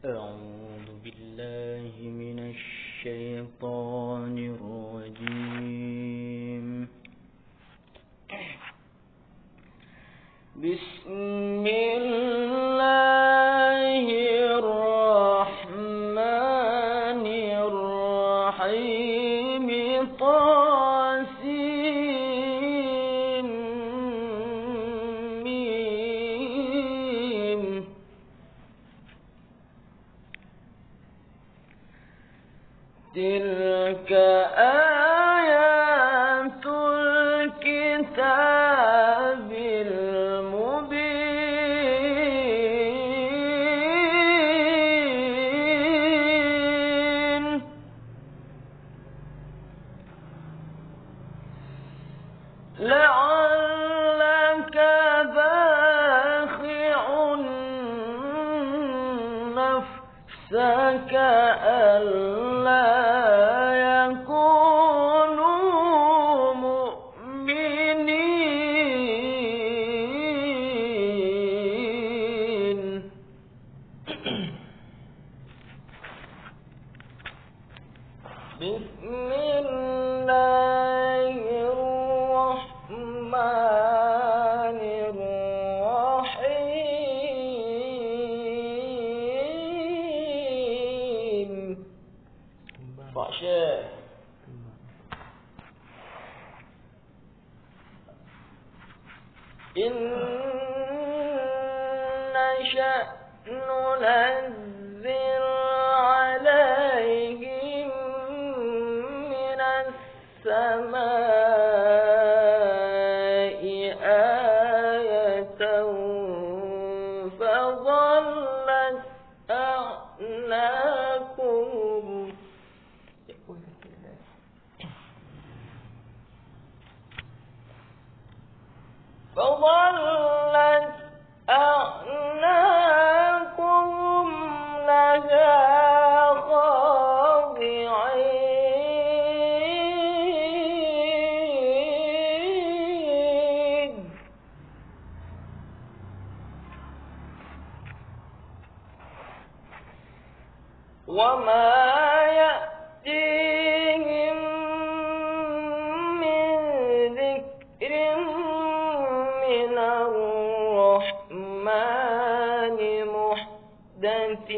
أعوذ بالله من الشيطان الرجيم. بسم الله الرحمن الرحيم. تلك آيات الكتاب المبين. لعلك باخع نفسك ألا يكونوا مؤمنين. بسم الله الرحمن الرحيم. Faksyah. Inna sya'nu nazzil alaihim minas samai ayatan fadhallat a'naquhum. فظلت أعناقهم لها خاضعين. وما يأتيهم من ذكر من الرحمن محدث